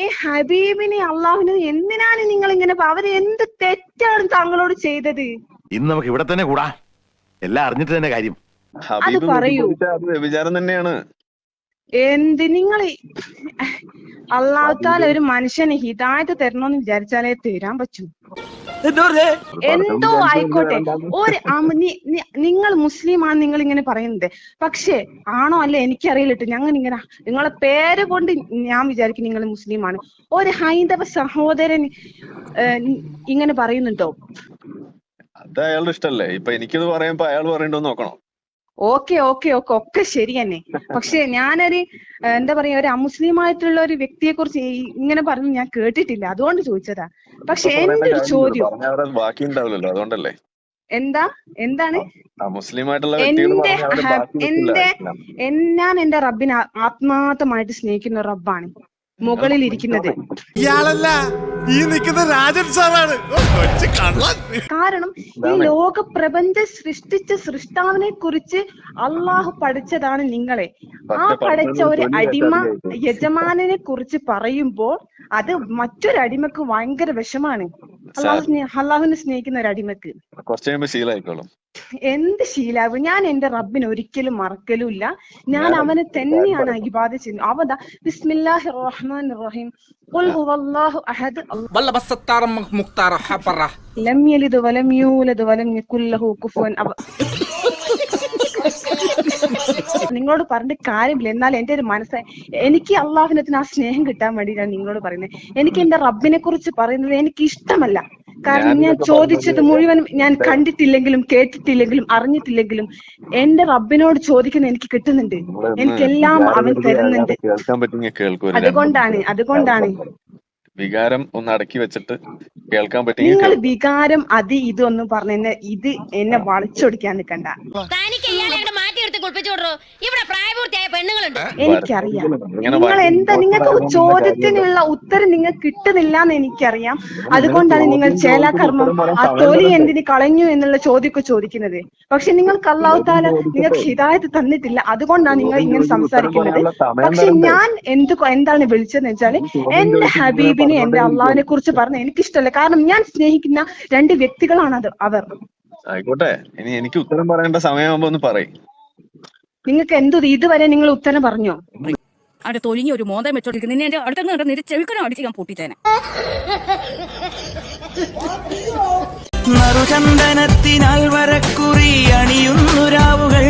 ഈ ഹബീബിനെ അള്ളാഹുവിനെ എന്തിനാണ് നിങ്ങൾ ഇങ്ങനെ അവര് എന്ത് തെറ്റാണ് താങ്കളോട് ചെയ്തത്? ഇന്ന് നമുക്ക് ഇവിടെ തന്നെ കൂടാ, എല്ലാം അറിഞ്ഞിട്ട് തന്നെ കാര്യം. അത് പറയൂ. വ്യഭിചാരം തന്നെയാണ്. എന്ത് നിങ്ങൾ അള്ളാഹുത്താല ഒരു മനുഷ്യന് ഹിദായത്ത് തരണമെന്ന് വിചാരിച്ചാലേ തരാൻ പറ്റൂ. എന്തോ ആയിക്കോട്ടെ, ഒരു നിങ്ങൾ മുസ്ലിമാണ് നിങ്ങൾ ഇങ്ങനെ പറയുന്നത്, പക്ഷെ ആണോ അല്ലെ എനിക്കറിയില്ലട്ടോ. ഞങ്ങൾ ഇങ്ങനെ നിങ്ങളെ പേര് കൊണ്ട് ഞാൻ വിചാരിക്കും നിങ്ങൾ മുസ്ലിമാണ്. ഒരു ഹൈന്ദവ സഹോദരൻ ഇങ്ങനെ പറയുന്നുണ്ടോ? അത് അയാളുടെ ഇഷ്ടല്ലേ. ഇപ്പൊ എനിക്കത് പറയുമ്പോ അയാൾ പറയണ്ടോ നോക്കണം. ഓക്കെ ഓക്കെ ഓക്കെ ഒക്കെ ശരി തന്നെ. പക്ഷെ ഞാനൊരു എന്താ പറയാ, ഒരു അമുസ്ലിമായിട്ടുള്ള ഒരു വ്യക്തിയെ കുറിച്ച് ഇങ്ങനെ പറഞ്ഞു ഞാൻ കേട്ടിട്ടില്ല, അതുകൊണ്ട് ചോദിച്ചതാ. പക്ഷെ എന്റെ ഒരു ചോദ്യം ബാക്കി ഉണ്ടാവില്ലല്ലോ, അതുകൊണ്ടല്ലേ. എന്താണ് ഞാൻ എന്റെ റബ്ബിനെ ആത്മാർത്ഥമായിട്ട് സ്നേഹിക്കുന്ന റബ്ബാണ് മുകളിൽ ഇരിക്കുന്നത്. കാരണം ഈ ലോക പ്രപഞ്ചം സൃഷ്ടിച്ച സൃഷ്ടാവിനെ കുറിച്ച് അള്ളാഹു പഠിച്ചതാണ് നിങ്ങളെ. ആ പഠിച്ച ഒരു അടിമ യജമാനെ കുറിച്ച് പറയുമ്പോൾ അത് മറ്റൊരു അടിമക്ക് ഭയങ്കര വിഷമാണ്. അള്ളാഹുവിനെ സ്നേഹിക്കുന്ന ഒരു അടിമക്ക് എന്ത് ശീലാവും? ഞാൻ എന്റെ റബ്ബിനെ ഒരിക്കലും മറക്കലും ഇല്ല. ഞാൻ അവനെ തന്നെയാണ് ഇബാദത്ത് ചെയ്യുന്നത്. അവതാ ബിസ്മില്ലാഹിർ റഹ്മാനിർ റഹീം ഖുൽ ഹുവല്ലാഹു അഹദ് ലം യലിദ് വലം യൂലദ് വലം യകുൽ ലഹു കുഫുവൻ നിങ്ങളോട് പറഞ്ഞിട്ട് കാര്യമില്ല. എന്നാൽ എന്റെ ഒരു മനസ്സ്, എനിക്ക് അള്ളാഹുവിനത്തിന് ആ സ്നേഹം കിട്ടാൻ വേണ്ടിയിട്ടാണ് നിങ്ങളോട് പറയുന്നത്. എനിക്ക് എന്റെ റബ്ബിനെ കുറിച്ച് പറയുന്നത് എനിക്ക് ഇഷ്ടമല്ല. കാരണം ഞാൻ ചോദിച്ചത് മുഴുവൻ ഞാൻ കണ്ടിട്ടില്ലെങ്കിലും കേട്ടിട്ടില്ലെങ്കിലും അറിഞ്ഞിട്ടില്ലെങ്കിലും എന്റെ റബ്ബിനോട് ചോദിക്കുന്ന എനിക്ക് കിട്ടുന്നുണ്ട്. എനിക്കെല്ലാം അവൻ തരുന്നുണ്ട്. അതുകൊണ്ടാണ് വികാരം ഒന്ന് അടക്കി വെച്ചിട്ട് കേൾക്കാൻ പറ്റും. നിങ്ങൾ വികാരം അത് ഇതൊന്നും പറഞ്ഞ ഇത് എന്നെ വളച്ചൊടിക്കാൻ നിൽക്കണ്ട. എനിക്കറിയാം നിങ്ങൾ എന്താ, നിങ്ങൾക്ക് ചോദ്യത്തിനുള്ള ഉത്തരം നിങ്ങൾക്ക് കിട്ടുന്നില്ല എന്ന് എനിക്കറിയാം. അതുകൊണ്ടാണ് നിങ്ങൾ ചേലാകർമ്മം ആ തൊലി എന്തിന് കളഞ്ഞു എന്നുള്ള ചോദ്യമൊക്കെ ചോദിക്കുന്നത്. പക്ഷെ നിങ്ങൾക്ക് അല്ലാഹു തആല നിങ്ങൾക്ക് ഹിദായത്ത് തന്നിട്ടില്ല, അതുകൊണ്ടാണ് നിങ്ങൾ ഇങ്ങനെ സംസാരിക്കുന്നത്. പക്ഷെ ഞാൻ എന്താണ് വിളിച്ചതെന്ന് വെച്ചാല് എന്റെ ഹബീബിനെ എന്റെ അള്ളാഹിനെ കുറിച്ച് പറഞ്ഞ എനിക്കിഷ്ടമല്ല. കാരണം ഞാൻ സ്നേഹിക്കുന്ന രണ്ട് വ്യക്തികളാണ് അവർ. ആയിക്കോട്ടെ, ഇനി എനിക്ക് ഉത്തരം പറയേണ്ട സമയമാകുമ്പോ ഒന്ന് പറയും. നിങ്ങൾക്ക് ഇതുവരെ നിങ്ങൾ ഉത്തരം പറഞ്ഞോ? അവിടെ തൊലിഞ്ഞ ഒരു മോന്തം വെച്ചോണ്ടിരിക്കുന്നു. നിന്നെ അടുത്ത ചെവിക്കനും അടിച്ച് ഞാൻ പൊട്ടിച്ചേനെ. മറുചന്ദനത്തിനാൽ വരക്കുറി അണിയുന്നു രാവുകൾ.